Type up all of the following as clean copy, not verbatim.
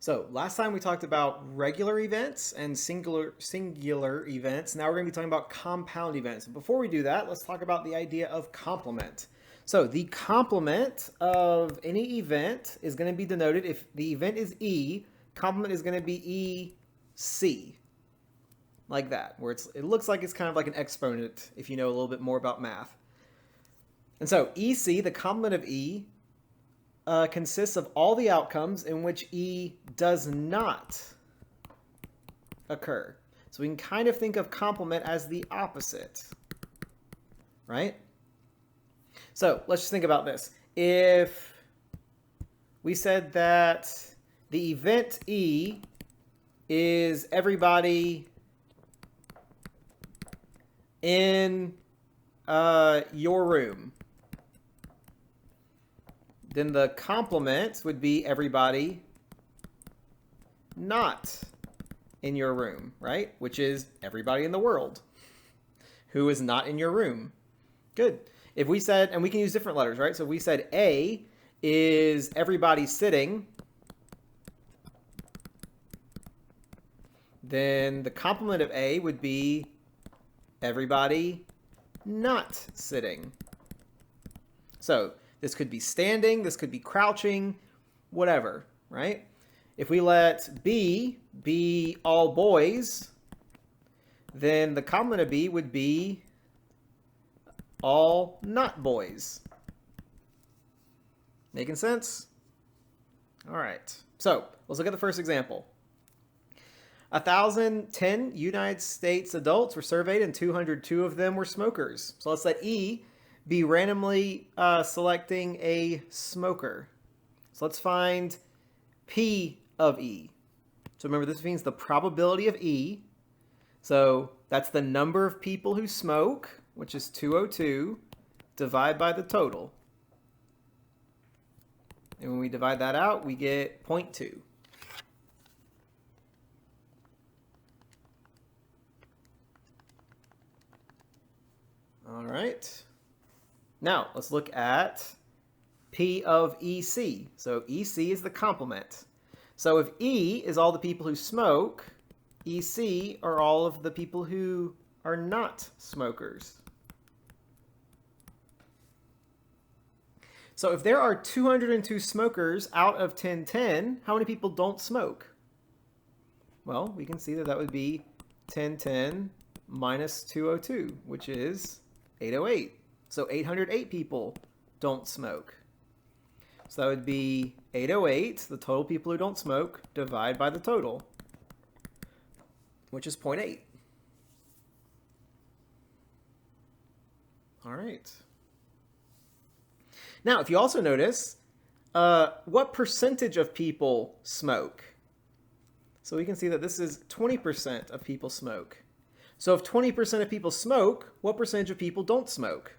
So last time we talked about regular events and singular events. Now we're going to be talking about compound events. Before we do that, let's talk about the idea of complement. So the complement of any event is going to be denoted if the event is E, complement is going to be EC, like that, where it looks like it's kind of like an exponent if you know a little bit more about math. And so EC, the complement of E, consists of all the outcomes in which E does not occur. So we can kind of think of complement as the opposite, right? So let's just think about this. If we said that the event E is everybody in your room, then the complement would be everybody not in your room, right? Which is everybody in the world who is not in your room. Good. If we said, and we can use different letters, right? So if we said A is everybody sitting, then the complement of A would be everybody not sitting. So this could be standing, this could be crouching, whatever, right? If we let B be all boys, then the complement of B would be all not boys. Making sense? All right. So let's look at the first example. 1,010 United States adults were surveyed and 202 of them were smokers. So let's let E be randomly selecting a smoker. So let's find P of E. So remember, this means the probability of E. So that's the number of people who smoke, which is 202, divide by the total. And when we divide that out, we get 0.2. All right. Now, let's look at P of EC. So EC is the complement. So if E is all the people who smoke, EC are all of the people who are not smokers. So if there are 202 smokers out of 1010, how many people don't smoke? Well, we can see that that would be 1010 minus 202, which is 808. So 808 people don't smoke. So that would be 808, the total people who don't smoke, divide by the total, which is 0.8. All right. Now, if you also notice, what percentage of people smoke? So we can see that this is 20% of people smoke. So if 20% of people smoke, what percentage of people don't smoke?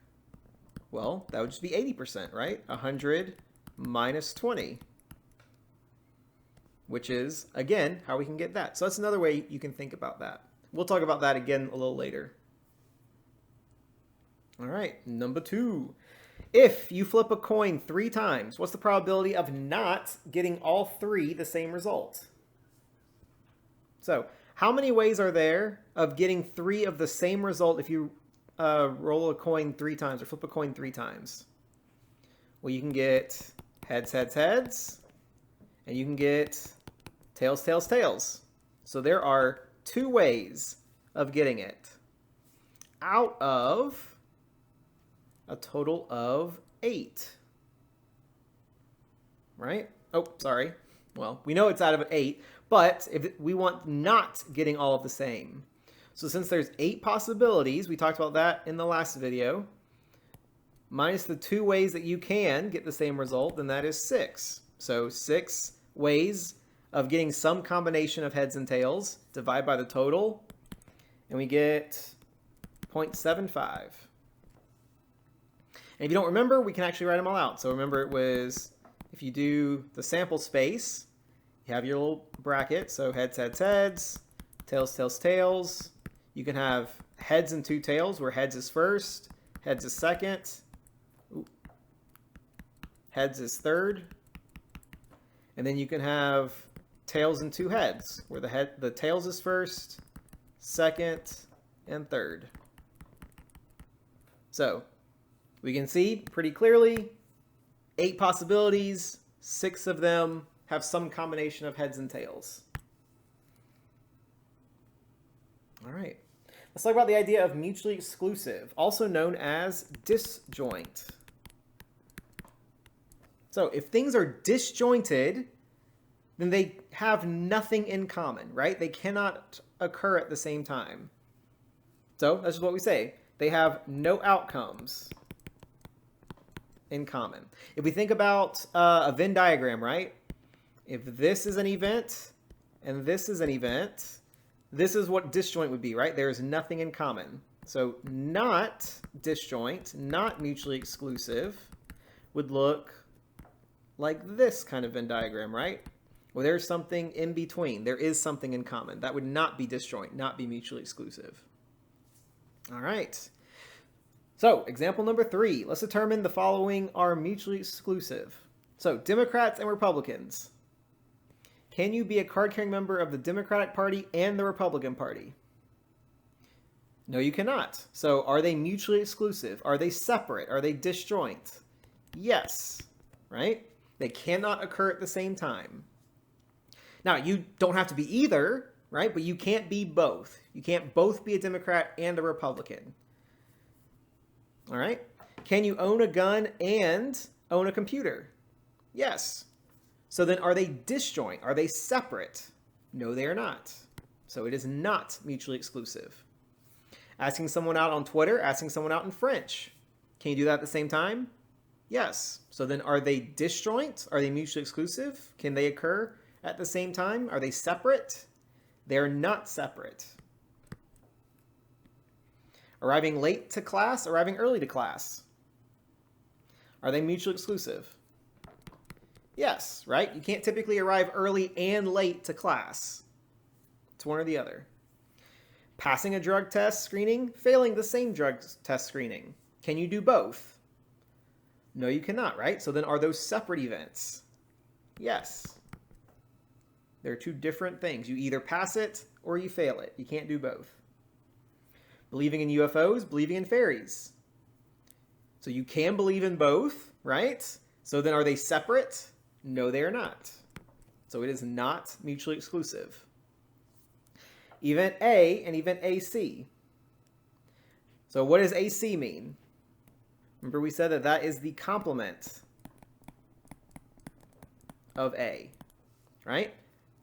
Well, that would just be 80%, right? 100 minus 20, which is, again, how we can get that. So that's another way you can think about that. We'll talk about that again a little later. All right, number 2. If you flip a coin 3 times, what's the probability of not getting all 3 the same result? So how many ways are there of getting 3 of the same result if you roll a coin 3 times or flip a coin 3 times? Well, you can get heads, heads, heads, and you can get tails, tails, tails. So there are 2 ways of getting it out of a total of 8, right? Oh, sorry. Well, we know it's out of 8, but if we want not getting all of the same. So since there's 8 possibilities, we talked about that in the last video, minus the 2 ways that you can get the same result, then that is 6. So 6 ways of getting some combination of heads and tails, divide by the total, and we get 0.75. And if you don't remember, we can actually write them all out. So remember, it was, if you do the sample space, you have your little bracket. So heads, heads, heads, tails, tails, tails. You can have heads and 2 tails, where heads is first, heads is second, heads is third. And then you can have tails and two heads, where the tails is first, second, and third. So we can see pretty clearly 8 possibilities, 6 of them have some combination of heads and tails. All right, let's talk about the idea of mutually exclusive, also known as disjoint. So if things are disjointed, then they have nothing in common, right? They cannot occur at the same time. So that's just what we say. They have no outcomes in common. If we think about a Venn diagram, right? If this is an event and this is an event, this is what disjoint would be, right? There is nothing in common. So not disjoint, not mutually exclusive, would look like this kind of Venn diagram, right? Well, there's something in between. There is something in common. That would not be disjoint, not be mutually exclusive. All right. So example number 3. Let's determine the following are mutually exclusive. So Democrats and Republicans. Can you be a card-carrying member of the Democratic Party and the Republican Party? No, you cannot. So are they mutually exclusive? Are they separate? Are they disjoint? Yes, right? They cannot occur at the same time. Now, you don't have to be either, right? But you can't be both. You can't both be a Democrat and a Republican. All right? Can you own a gun and own a computer? Yes. So then are they disjoint? Are they separate? No, they are not. So it is not mutually exclusive. Asking someone out on Twitter, asking someone out in French. Can you do that at the same time? Yes. So then are they disjoint? Are they mutually exclusive? Can they occur at the same time? Are they separate? They're not separate. Arriving late to class, arriving early to class. Are they mutually exclusive? Yes, right? You can't typically arrive early and late to class. It's one or the other. Passing a drug test screening, failing the same drug test screening. Can you do both? No, you cannot, right? So then are those separate events? Yes. They're two different things. You either pass it or you fail it. You can't do both. Believing in UFOs, believing in fairies. So you can believe in both, right? So then are they separate? No, they are not. So it is not mutually exclusive. Event A and event AC. So what does AC mean? Remember we said that that is the complement of A, right?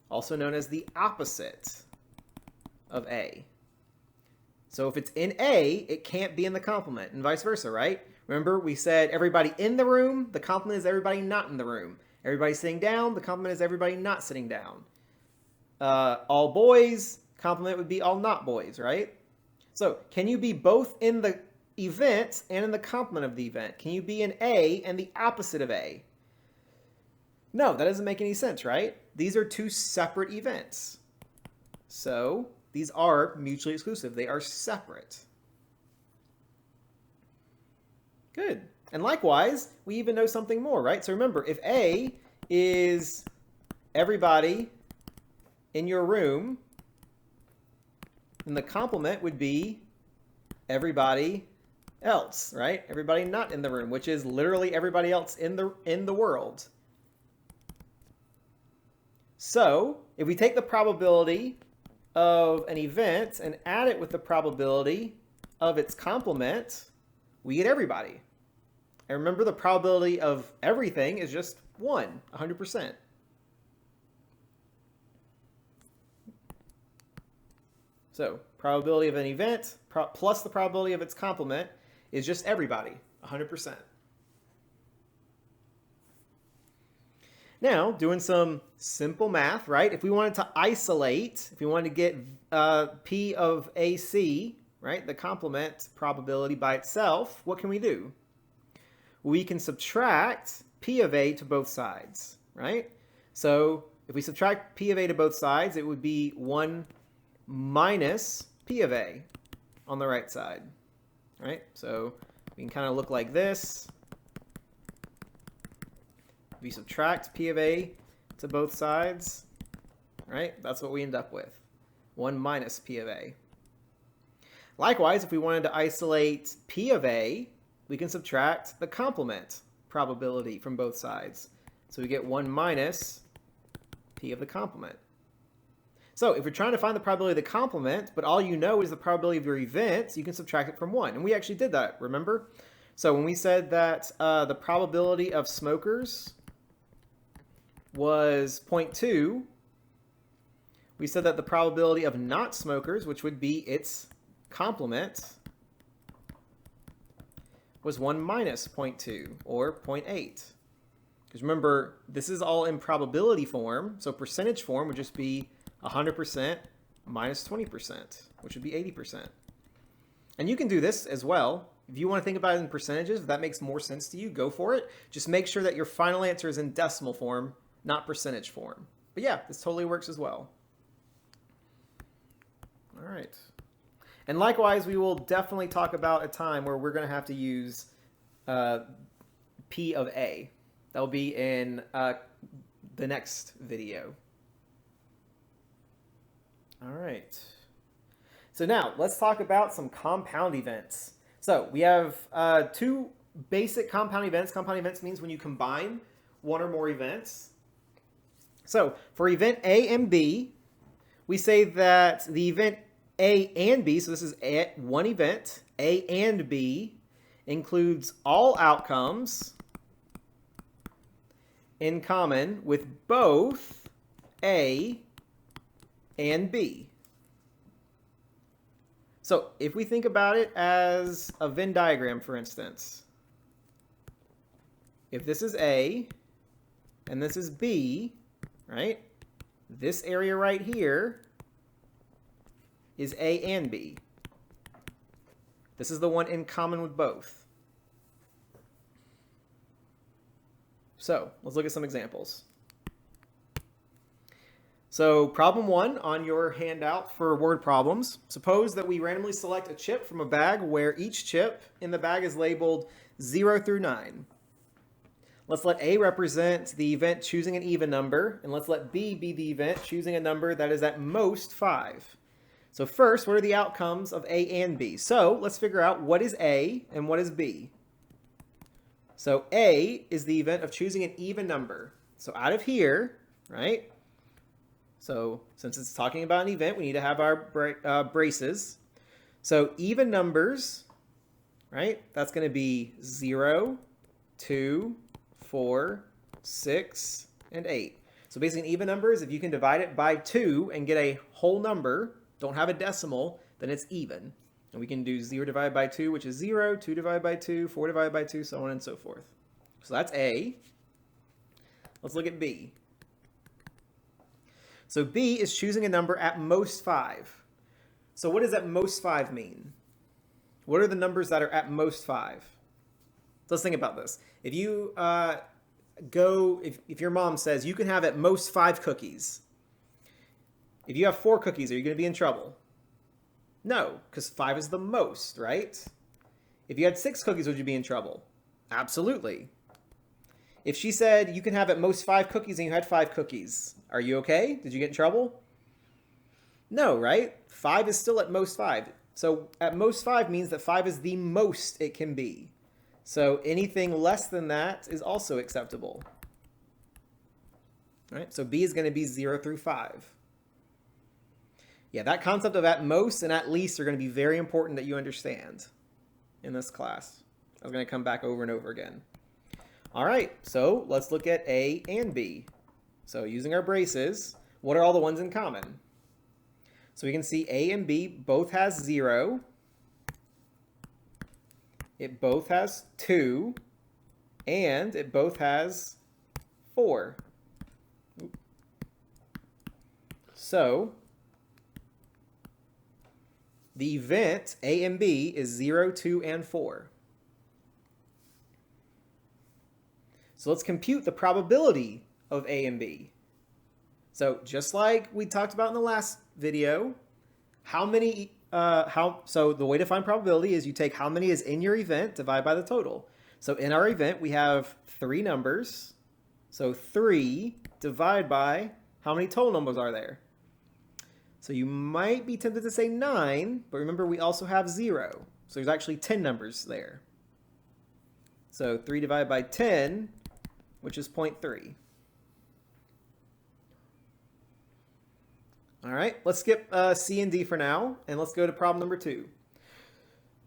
Also known as the opposite of A. So if it's in A, it can't be in the complement, and vice versa, right? Remember we said everybody in the room, the complement is everybody not in the room. Everybody sitting down, the complement is everybody not sitting down. All boys, complement would be all not boys, right? So can you be both in the event and in the complement of the event? Can you be in A and the opposite of A? No, that doesn't make any sense, right? These are two separate events. So these are mutually exclusive. They are separate. Good. And likewise, we even know something more, right? So remember, if A is everybody in your room, then the complement would be everybody else, right? Everybody not in the room, which is literally everybody else in the world. So if we take the probability of an event and add it with the probability of its complement, we get everybody. And remember, the probability of everything is just 1, 100%. So probability of an event plus the probability of its complement is just everybody, 100%. Now, doing some simple math, right? If we wanted to isolate, if we wanted to get P of AC, right, the complement probability by itself, what can we do? We can subtract P of A to both sides, right? So if we subtract P of A to both sides, it would be 1 minus P of A on the right side, right? So we can kind of look like this. We subtract P of A to both sides. right? That's what we end up with. 1 minus P of A. Likewise, if we wanted to isolate P of A, we can subtract the complement probability from both sides. So we get 1 minus P of the complement. So if you're trying to find the probability of the complement, but all you know is the probability of your event, you can subtract it from 1. And we actually did that, remember? So when we said that the probability of smokers was 0.2, we said that the probability of not smokers, which would be its complement, was 1 minus 0.2, or 0.8. Because remember, this is all in probability form, so percentage form would just be 100% minus 20%, which would be 80%. And you can do this as well. If you want to think about it in percentages, if that makes more sense to you, go for it. Just make sure that your final answer is in decimal form, not percentage form. But yeah, this totally works as well. All right. And likewise, we will definitely talk about a time where we're going to have to use P of A. That will be in the next video. All right. So now let's talk about some compound events. So we have two basic compound events. Compound events means when you combine one or more events. So for event A and B, we say that the event A and B, so this is one event, A and B, includes all outcomes in common with both A and B. So if we think about it as a Venn diagram, for instance, if this is A and this is B, right? This area right here is A and B. This is the one in common with both. So let's look at some examples. So problem 1 on your handout for word problems. Suppose that we randomly select a chip from a bag where each chip in the bag is labeled 0 through 9. Let's let A represent the event choosing an even number, and let's let B be the event choosing a number that is at most 5. So first, what are the outcomes of A and B? So let's figure out what is A and what is B. So A is the event of choosing an even number. So out of here, right? So since it's talking about an event, we need to have our braces. So even numbers, right? That's going to be 0, 2, 4, 6, and 8. So basically an even number is if you can divide it by 2 and get a whole number, don't have a decimal, then it's even. And we can do 0 divided by 2, which is 0, 2 divided by 2, 4 divided by 2, so on and so forth. So that's A. Let's look at B. So B is choosing a number at most 5. So what does at most 5 mean? What are the numbers that are at most 5? So let's think about this. If you if your mom says you can have at most 5 cookies, if you have 4 cookies, are you going to be in trouble? No, because 5 is the most, right? If you had 6 cookies, would you be in trouble? Absolutely. If she said you can have at most 5 cookies and you had 5 cookies, are you okay? Did you get in trouble? No, right? 5 is still at most 5. So at most 5 means that 5 is the most it can be. So anything less than that is also acceptable. All right, so B is going to be 0 through 5. Yeah, that concept of at most and at least are going to be very important that you understand in this class. I was going to come back over and over again. All right, so let's look at A and B. So using our braces, what are all the ones in common? So we can see A and B both has 0. It both has 2. And it both has 4. So the event A and B is 0, 2, and 4. So let's compute the probability of A and B. So just like we talked about in the last video, so the way to find probability is you take how many is in your event, divide by the total. So in our event, we have 3 numbers. So 3 divided by How many total numbers are there? So you might be tempted to say 9, but remember we also have 0. So there's actually 10 numbers there. So 3 divided by 10, which is 0.3. All right, let's skip C and D for now, and let's go to problem number 2.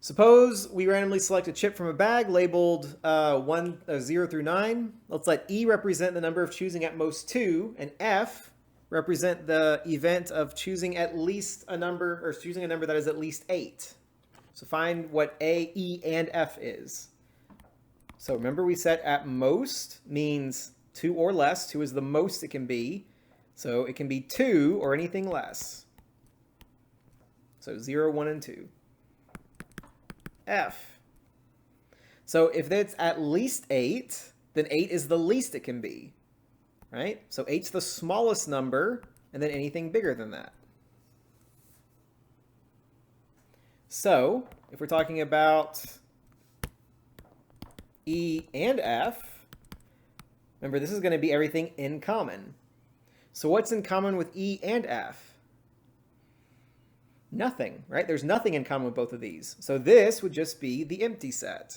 Suppose we randomly select a chip from a bag labeled 0 through 9. Let's let E represent the number of choosing at most 2, and F represent the event of choosing at least a number, or choosing a number that is at least 8. So find what A, E, and F is. So remember we said at most means 2 or less. 2 is the most it can be. So it can be 2 or anything less. So 0, 1, and 2. F. So if it's at least 8, then 8 is the least it can be. Right? So 8's the smallest number, and then anything bigger than that. So if we're talking about E and F, remember this is going to be everything in common. So what's in common with E and F? Nothing, right? There's nothing in common with both of these. So this would just be the empty set.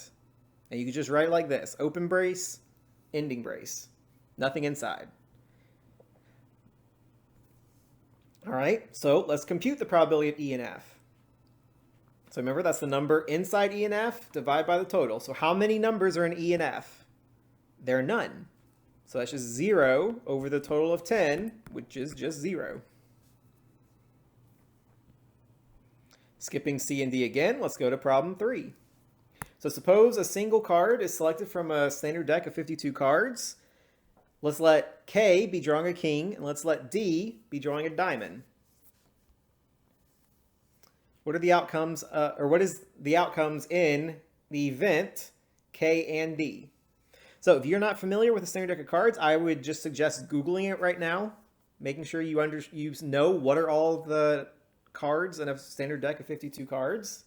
And you could just write it like this: open brace, ending brace. Nothing inside. All right, so let's compute the probability of E and F. So remember, that's the number inside E and F divided by the total. So how many numbers are in E and F? There are none. So that's just 0 over the total of 10, which is just 0. Skipping C and D again, let's go to problem 3. So suppose a single card is selected from a standard deck of 52 cards. Let's let K be drawing a king, and let's let D be drawing a diamond. What are the outcomes, what is the outcomes in the event K and D? So if you're not familiar with a standard deck of cards, I would just suggest Googling it right now, making sure you know what are all the cards in a standard deck of 52 cards.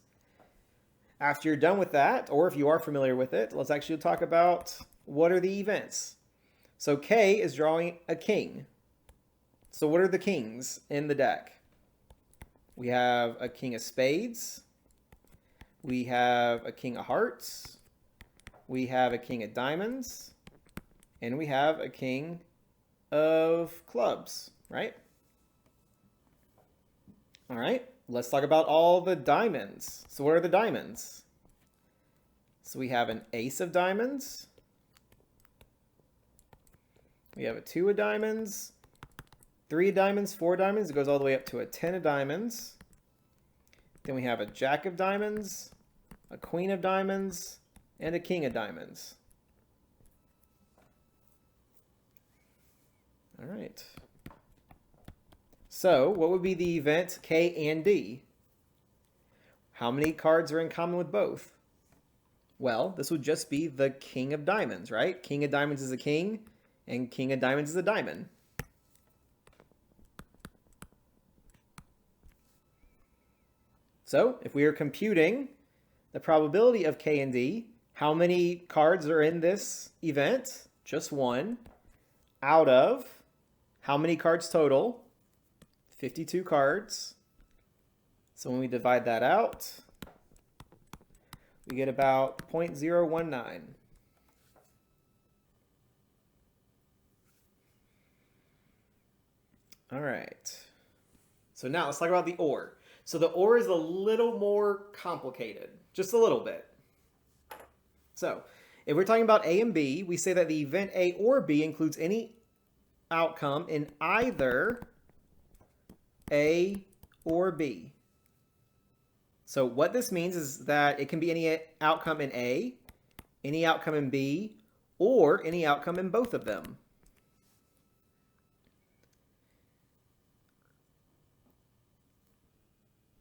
After you're done with that, or if you are familiar with it, let's actually talk about what are the events. So K is drawing a king. So what are the kings in the deck? We have a king of spades. We have a king of hearts. We have a king of diamonds. And we have a king of clubs, right? All right, let's talk about all the diamonds. So what are the diamonds? So we have an ace of diamonds. We have a 2 of diamonds, 3 of diamonds, 4 of diamonds. It goes all the way up to a 10 of diamonds. Then we have a jack of diamonds, a queen of diamonds, and a king of diamonds. All right. So what would be the event K and D? How many cards are in common with both? Well, this would just be the king of diamonds, right? King of diamonds is a king, and king of diamonds is a diamond. So if we are computing the probability of K and D, how many cards are in this event? Just 1. Out of how many cards total? 52 cards. So when we divide that out, we get about 0.019. All right. So now let's talk about the OR. So the OR is a little more complicated, just a little bit. So if we're talking about A and B, we say that the event A or B includes any outcome in either A or B. So what this means is that it can be any outcome in A, any outcome in B, or any outcome in both of them.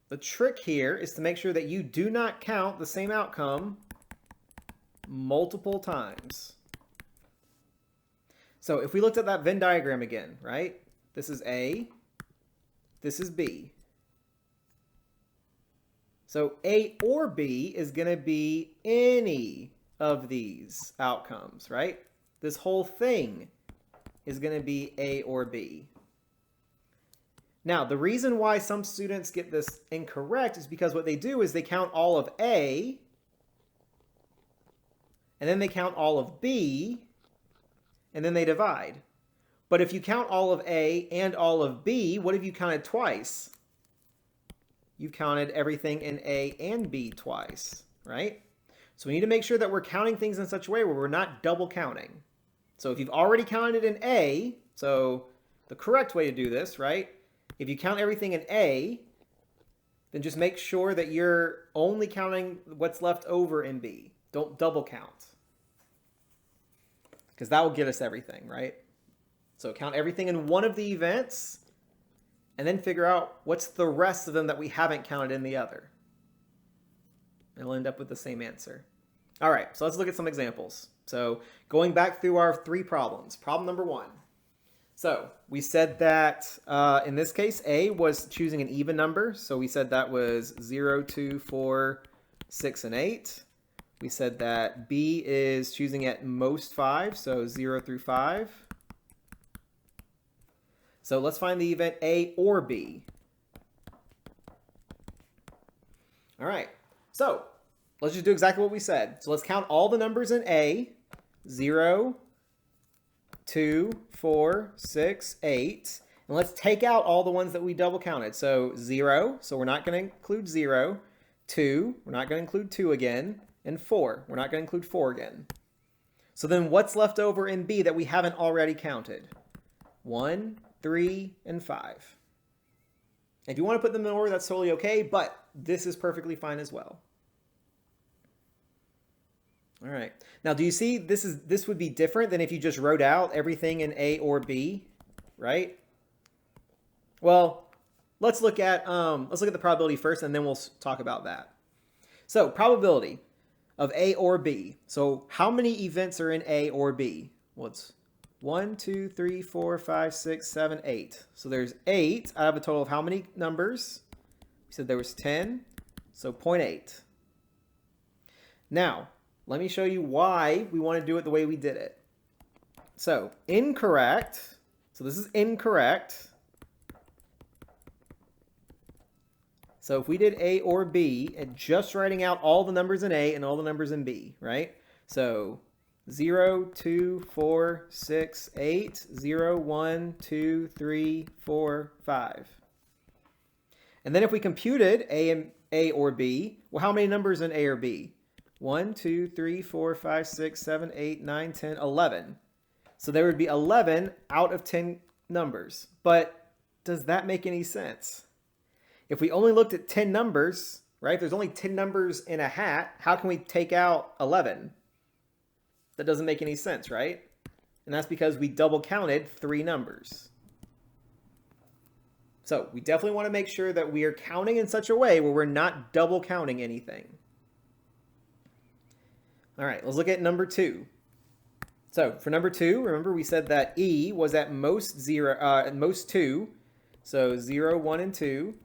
The trick here is to make sure that you do not count the same outcome multiple times. So if we looked at that Venn diagram again, right? This is A, this is B. So A or B is going to be any of these outcomes, right? This whole thing is going to be A or B. Now, the reason why some students get this incorrect is because what they do is they count all of A, and then they count all of B, and then they divide. But if you count all of A and all of B, what have you counted twice? You've counted everything in A and B twice, right? So we need to make sure that we're counting things in such a way where we're not double counting. So if you've already counted in A, so the correct way to do this, right? If you count everything in A, then just make sure that you're only counting what's left over in B. Don't double count, because that will get us everything, right? So count everything in one of the events, and then figure out what's the rest of them that we haven't counted in the other. And we'll end up with the same answer. All right, so let's look at some examples. So going back through our 3 problems. Problem number 1. So we said that in this case, A was choosing an even number. So we said that was 0, 2, 4, 6, and 8. We said that B is choosing at most 5, so 0 through 5. So let's find the event A or B. All right, so let's just do exactly what we said. So let's count all the numbers in A, 0, 2, 4, 6, 8. And let's take out all the ones that we double counted. So 0, so we're not going to include 0. 2, we're not going to include 2 again. And 4, we're not going to include 4 again. So then what's left over in B that we haven't already counted? 1, 3, and 5. If you want to put them in order, that's totally okay, but this is perfectly fine as well. All right. Now, do you see this would be different than if you just wrote out everything in A or B, right? Well, let's look at the probability first, and then we'll talk about that. So, probability of A or B. So, how many events are in A or B? Well, it's 1, 2, 3, 4, 5, 6, 7, 8. So there's 8 out of a total of how many numbers? We said there was 10, so 0.8. Now, let me show you why we want to do it the way we did it. So, incorrect. So this is incorrect. So if we did A or B and just writing out all the numbers in A and all the numbers in B, right? So 0, 2, 4, 6, 8, 0, 1, 2, 3, 4, 5. And then if we computed A or B, well, how many numbers in A or B? 1, 2, 3, 4, 5, 6, 7, 8, 9, 10, 11. So there would be 11 out of 10 numbers. But does that make any sense? If we only looked at 10 numbers, right? There's only 10 numbers in a hat. How can we take out 11? That doesn't make any sense, right? And that's because we double counted 3 numbers. So we definitely want to make sure that we are counting in such a way where we're not double counting anything. All right, let's look at number 2. So for number 2, remember we said that E was at most 2. So 0, 1, and 2.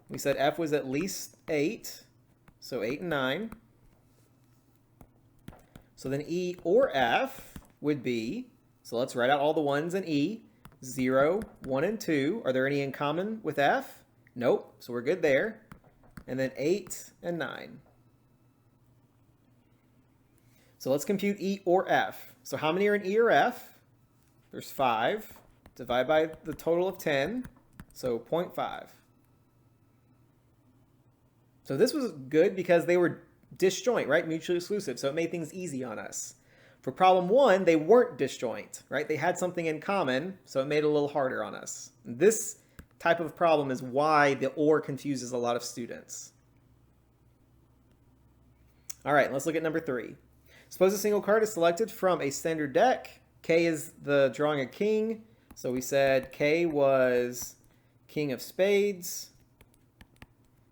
We said F was at least 8. So 8 and 9. So then E or F would be, so let's write out all the ones in E. 0, 1, and 2. Are there any in common with F? Nope, so we're good there. And then 8 and 9. So let's compute E or F. So how many are in E or F? There's 5. Divide by the total of 10. So 0.5. So this was good because they were disjoint, right? Mutually exclusive. So it made things easy on us. For problem 1, they weren't disjoint, right? They had something in common, so it made it a little harder on us. This type of problem is why the OR confuses a lot of students. All right, let's look at number 3. Suppose a single card is selected from a standard deck. K is the drawing a king. So we said K was king of spades,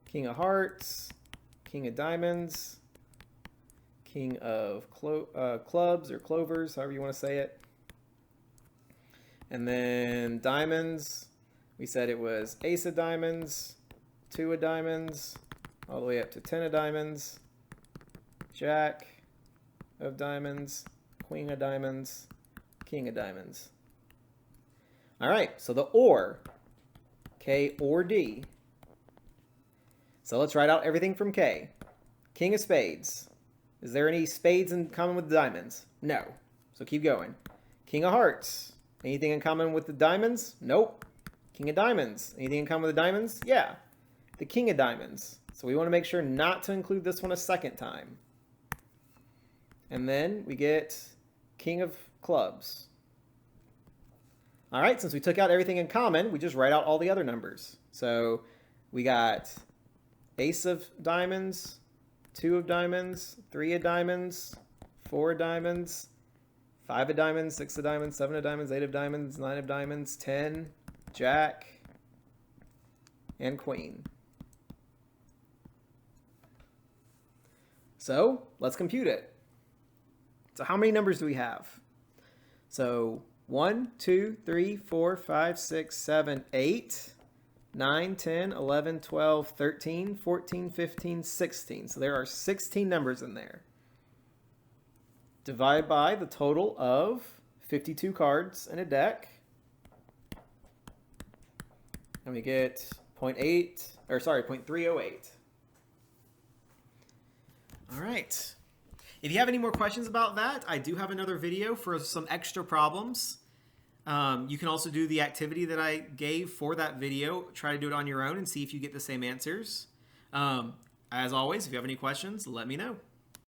king of hearts, king of diamonds, king of clubs or clovers, however you want to say it. And then diamonds, we said it was ace of diamonds, 2 of diamonds, all the way up to 10 of diamonds, jack of diamonds, queen of diamonds, king of diamonds. All right, so the OR. K or D. So let's write out everything from K. King of spades. Is there any spades in common with the diamonds? No. So keep going. King of hearts. Anything in common with the diamonds? Nope. King of diamonds. Anything in common with the diamonds? Yeah. The king of diamonds. So we want to make sure not to include this one a second time. And then we get king of clubs. All right, since we took out everything in common, we just write out all the other numbers. So we got ace of diamonds, 2 of diamonds, 3 of diamonds, 4 of diamonds, 5 of diamonds, 6 of diamonds, 7 of diamonds, 8 of diamonds, 9 of diamonds, 10, jack, and queen. So let's compute it. So how many numbers do we have? So 1, 2, 3, 4, 5, 6, 7, 8, 9, 10, 11, 12, 13, 14, 15, 16. So there are 16 numbers in there. Divide by the total of 52 cards in a deck. And we get 0.308. All right. If you have any more questions about that, I do have another video for some extra problems. You can also do the activity that I gave for that video. Try to do it on your own and see if you get the same answers. As always, if you have any questions, let me know.